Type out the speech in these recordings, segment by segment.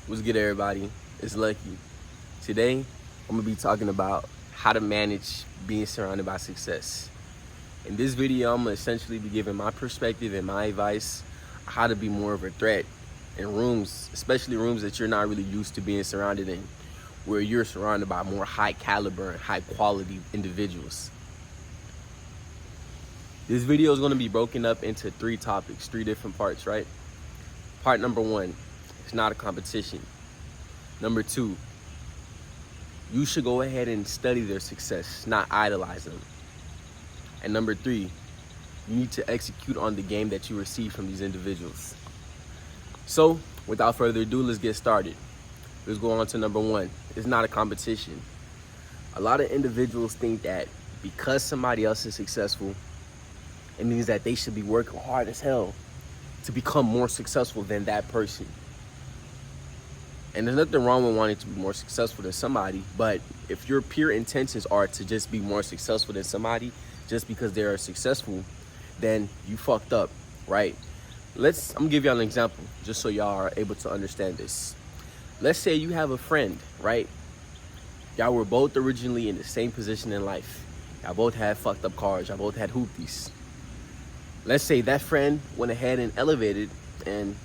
What's good, everybody? It's Lucky. Today, I'm gonna be talking about how to manage being surrounded by success. In this video, I'm gonna essentially be giving my perspective and my advice on how to be more of a threat in rooms, especially rooms that you're not really used to being surrounded in, where you're surrounded by more high caliber and high quality individuals. This video is gonna be broken up into three topics, three different parts, right? Part number one, it's not a competition. Number two, you should go ahead and study their success, not idolize them. And number three, you need to execute on the game that you receive from these individuals. So, without further ado, let's get started. Let's go on to number one. It's not a competition. A lot of individuals think that because somebody else is successful, it means that they should be working hard as hell to become more successful than that person. And there's nothing wrong with wanting to be more successful than somebody, but if your pure intentions are to just be more successful than somebody just because they are successful, then you fucked up, right? I'm gonna give y'all an example just so y'all are able to understand this. Let's say you have a friend, right? Y'all were both originally in the same position in life. Y'all both had fucked up cars, y'all both had hoopties. Let's say that friend went ahead and elevated and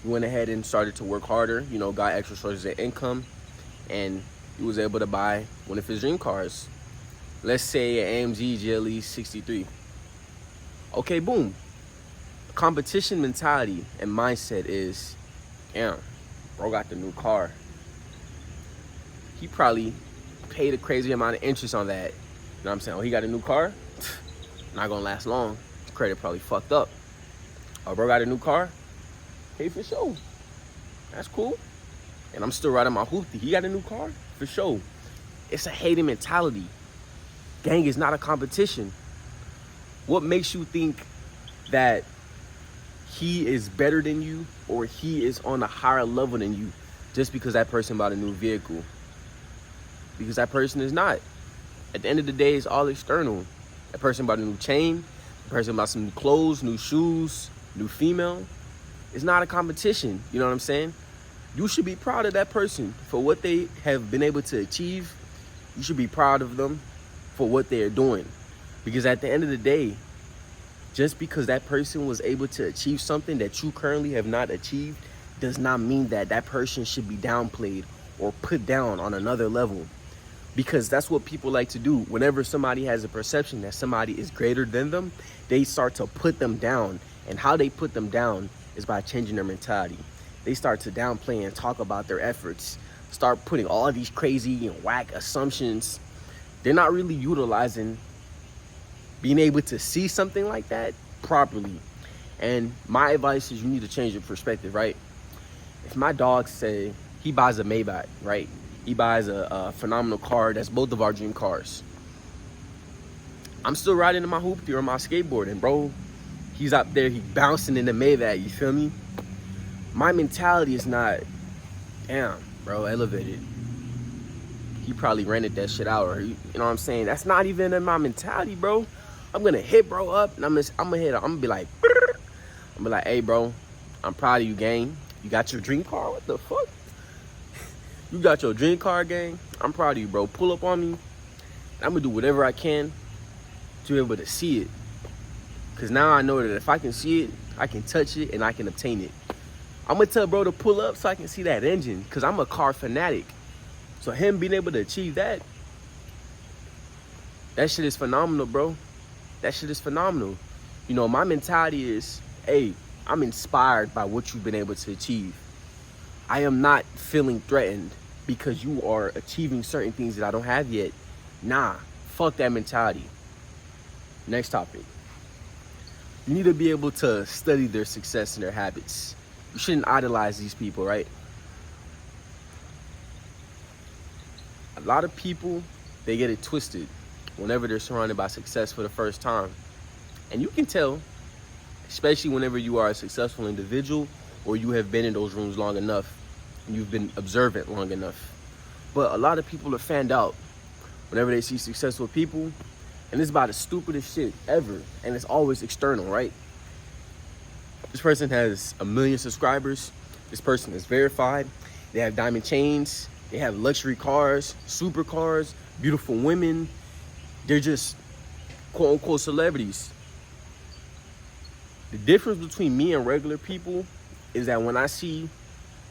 went ahead and started to work harder, got extra sources of income, and he was able to buy one of his dream cars. Let's say an AMG GLE 63. Okay, boom. Competition mentality and mindset is, damn, bro got the new car. He probably paid a crazy amount of interest on that. You know what I'm saying? Oh, he got a new car? Not gonna last long. His credit probably fucked up. Oh, bro got a new car? Hey, for sure. That's cool. And I'm still riding my hoopty. He got a new car? For sure. It's a hating mentality. Gang is not a competition. What makes you think that he is better than you or he is on a higher level than you just because that person bought a new vehicle? Because that person is not. At the end of the day, it's all external. That person bought a new chain. The person bought some new clothes, new shoes, new female. It's not a competition, you know what I'm saying? You should be proud of that person for what they have been able to achieve. You should be proud of them for what they are doing. Because at the end of the day, just because that person was able to achieve something that you currently have not achieved does not mean that that person should be downplayed or put down on another level. Because that's what people like to do. Whenever somebody has a perception that somebody is greater than them, they start to put them down. And how they put them down is by changing their mentality. They start to downplay and talk about their efforts, start putting all of these crazy and whack assumptions. They're not really utilizing being able to see something like that properly. And my advice is you need to change your perspective, right? If my dog say he buys a Maybach, right? He buys a phenomenal car that's both of our dream cars. I'm still riding in my hoopty or my skateboard, and bro, he's up there, he bouncing in the Maybach, you feel me? My mentality is not, damn, bro, elevated. He probably rented that shit out, or you know what I'm saying? That's not even in my mentality, bro. I'm gonna hit bro up, and I'm gonna be like, hey, bro, I'm proud of you, gang. You got your dream car? What the fuck? You got your dream car, gang? I'm proud of you, bro. Pull up on me. I'm gonna do whatever I can to be able to see it. Because now I know that if I can see it, I can touch it, and I can obtain it. I'm going to tell bro to pull up so I can see that engine, because I'm a car fanatic. So him being able to achieve that shit is phenomenal, bro. That shit is phenomenal. My mentality is, hey, I'm inspired by what you've been able to achieve. I am not feeling threatened because you are achieving certain things that I don't have yet. Nah, fuck that mentality. Next topic. You need to be able to study their success and their habits. You shouldn't idolize these people, right? A lot of people, they get it twisted whenever they're surrounded by success for the first time. And you can tell, especially whenever you are a successful individual or you have been in those rooms long enough and you've been observant long enough. But a lot of people are fanned out whenever they see successful people. And it's about the stupidest shit ever. And it's always external, right? This person has 1 million subscribers. This person is verified. They have diamond chains. They have luxury cars, supercars, beautiful women. They're just quote unquote celebrities. The difference between me and regular people is that when I see,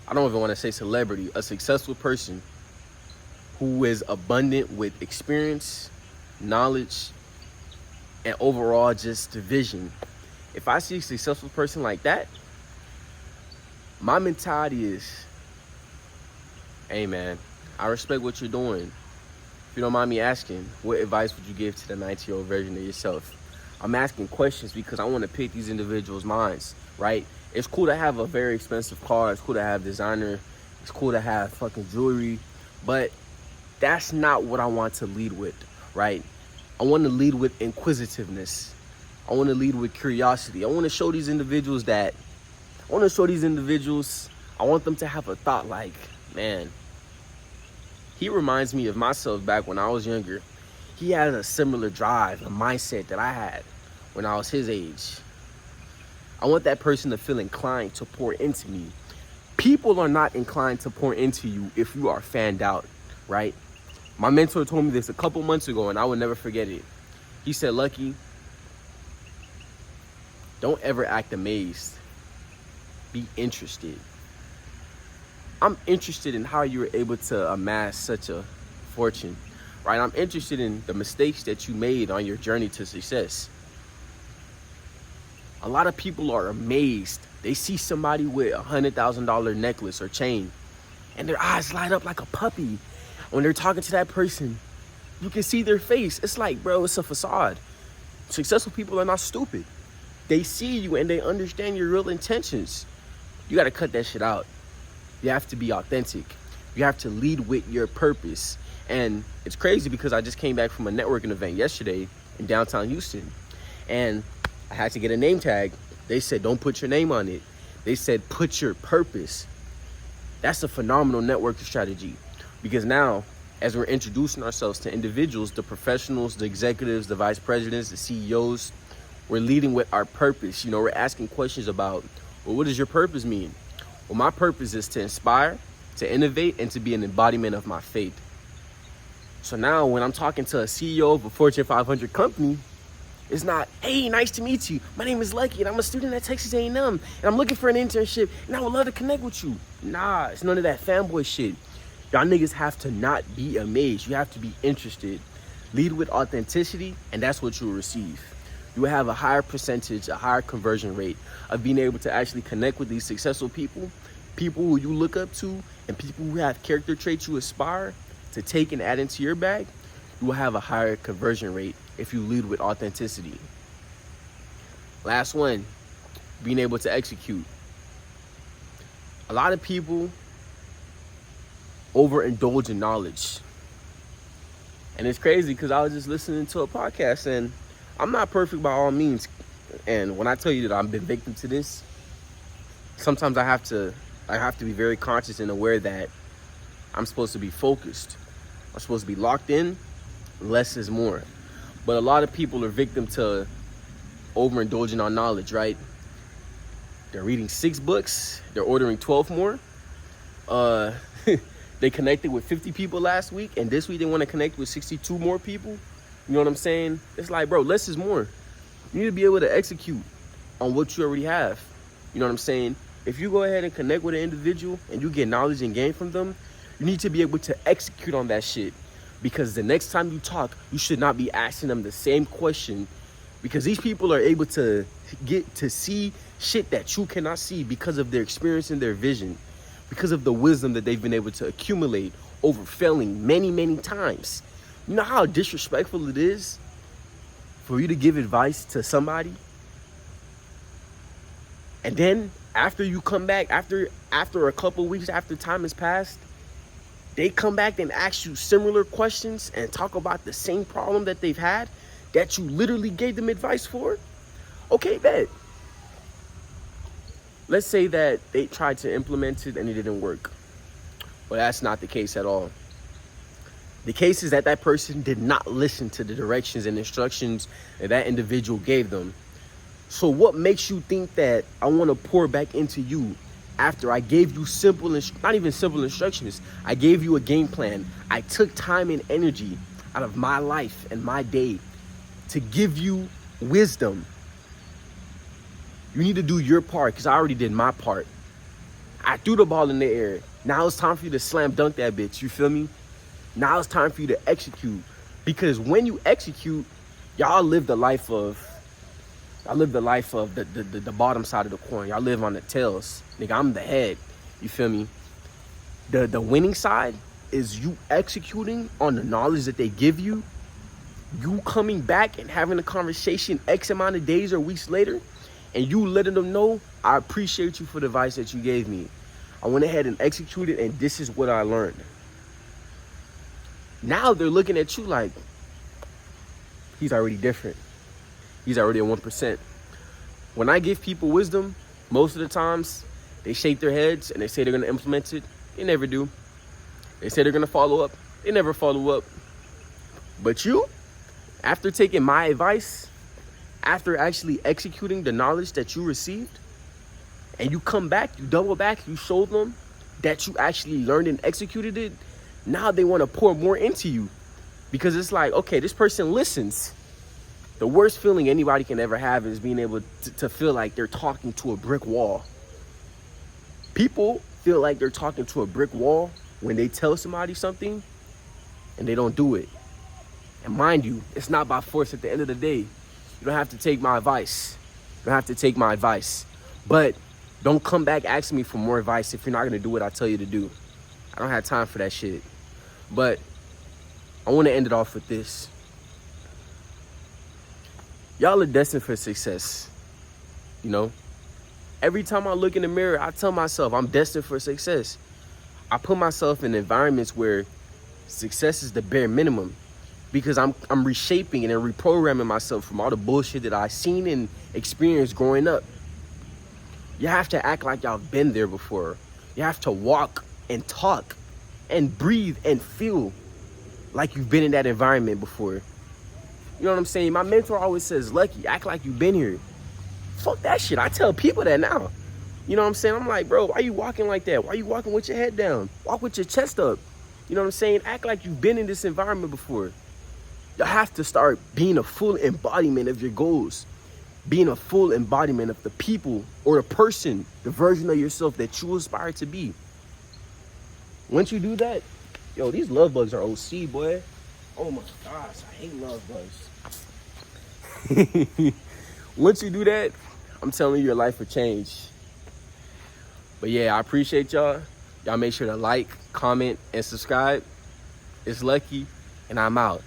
I don't even want to say celebrity, a successful person who is abundant with experience, knowledge, and overall just vision. If I see a successful person like that, my mentality is, hey man, I respect what you're doing. If you don't mind me asking, what advice would you give to the 19-year-old version of yourself? I'm asking questions because I want to pick these individuals' minds, right? It's cool to have a very expensive car. It's cool to have designer. It's cool to have fucking jewelry. But that's not what I want to lead with, right? I want to lead with inquisitiveness. I want to lead with curiosity. I want to show these individuals I want them to have a thought like, man, he reminds me of myself back when I was younger. He had a similar drive, a mindset that I had when I was his age. I want that person to feel inclined to pour into me. People are not inclined to pour into you if you are fanned out, right? My mentor told me this a couple months ago, and I will never forget it. He said, Lucky, don't ever act amazed. Be interested. I'm interested in how you were able to amass such a fortune, right? I'm interested in the mistakes that you made on your journey to success. A lot of people are amazed. They see somebody with $100,000 necklace or chain, and their eyes light up like a puppy. When they're talking to that person, you can see their face. It's like, bro, it's a facade. Successful people are not stupid. They see you and they understand your real intentions. You got to cut that shit out. You have to be authentic. You have to lead with your purpose. And it's crazy because I just came back from a networking event yesterday in downtown Houston, and I had to get a name tag. They said, don't put your name on it. They said, put your purpose. That's a phenomenal networking strategy, because now, as we're introducing ourselves to individuals, the professionals, the executives, the vice presidents, the CEOs, we're leading with our purpose. You know, we're asking questions about, well, what does your purpose mean? Well, my purpose is to inspire, to innovate, and to be an embodiment of my faith. So now when I'm talking to a CEO of a Fortune 500 company, it's not, hey, nice to meet you. My name is Lucky, and I'm a student at Texas A&M, and I'm looking for an internship, and I would love to connect with you. Nah, it's none of that fanboy shit. Y'all niggas have to not be amazed. You have to be interested. Lead with authenticity, and that's what you'll receive. You will have a higher percentage, a higher conversion rate of being able to actually connect with these successful people, people who you look up to, and people who have character traits you aspire to take and add into your bag. You will have a higher conversion rate if you lead with authenticity. Last one, being able to execute. A lot of people overindulge in knowledge. And it's crazy because I was just listening to a podcast, and I'm not perfect by all means. And when I tell you that I've been victim to this, sometimes I have to be very conscious and aware that I'm supposed to be focused. I'm supposed to be locked in. Less is more. But a lot of people are victim to overindulging on knowledge, right? They're reading 6 books. They're ordering 12 more. They connected with 50 people last week, and this week they want to connect with 62 more people. You know what I'm saying? It's like, bro, less is more. You need to be able to execute on what you already have. You know what I'm saying? If you go ahead and connect with an individual and you get knowledge and gain from them, you need to be able to execute on that shit. Because the next time you talk, you should not be asking them the same question, because these people are able to get to see shit that you cannot see because of their experience and their vision, because of the wisdom that they've been able to accumulate over failing many, many times. You know how disrespectful it is for you to give advice to somebody, and then after you come back, after a couple weeks, after time has passed, they come back and ask you similar questions and talk about the same problem that they've had that you literally gave them advice for? Okay, bet. Let's say that they tried to implement it and it didn't work. Well, that's not the case at all. The case is that that person did not listen to the directions and instructions that that individual gave them. So what makes you think that I want to pour back into you After I gave you not even simple instructions, I gave you a game plan. I took time and energy out of my life and my day to give you wisdom. You need to do your part, because I already did my part. I threw the ball in the air. Now it's time for you to slam dunk that bitch. You feel me? Now it's time for you to execute. Because when you execute, y'all live the life of the bottom side of the coin. Y'all live on the tails. Nigga, I'm the head. You feel me? The winning side is you executing on the knowledge that they give you. You coming back and having a conversation X amount of days or weeks later, and you letting them know, I appreciate you for the advice that you gave me. I went ahead and executed, and this is what I learned. Now they're looking at you like, he's already different. He's already at 1%. When I give people wisdom, most of the times, they shake their heads and they say they're going to implement it. They never do. They say they're going to follow up. They never follow up. But you, after taking my advice, after actually executing the knowledge that you received, and you come back, you double back, you show them that you actually learned and executed it, now they want to pour more into you. Because it's like, okay, this person listens. The worst feeling anybody can ever have is being able to feel like they're talking to a brick wall. People feel like they're talking to a brick wall when they tell somebody something and they don't do it. And mind you, it's not by force at the end of the day. You don't have to take my advice. You don't have to take my advice. But don't come back asking me for more advice if you're not going to do what I tell you to do. I don't have time for that shit. But I want to end it off with this. Y'all are destined for success. You know? Every time I look in the mirror, I tell myself I'm destined for success. I put myself in environments where success is the bare minimum, because I'm reshaping and reprogramming myself from all the bullshit that I seen and experienced growing up. You have to act like y'all been there before. You have to walk and talk and breathe and feel like you've been in that environment before. You know what I'm saying? My mentor always says, Lucky, act like you've been here. Fuck that shit. I tell people that now. You know what I'm saying? I'm like, bro, why you walking like that? Why you walking with your head down? Walk with your chest up. You know what I'm saying? Act like you've been in this environment before. You have to start being a full embodiment of your goals. Being a full embodiment of the people or the person, the version of yourself that you aspire to be. Once you do that, yo, these love bugs are OC, boy. Oh my gosh, I hate love bugs. Once you do that, I'm telling you, your life will change. But yeah, I appreciate y'all. Y'all make sure to like, comment, and subscribe. It's Lucky, and I'm out.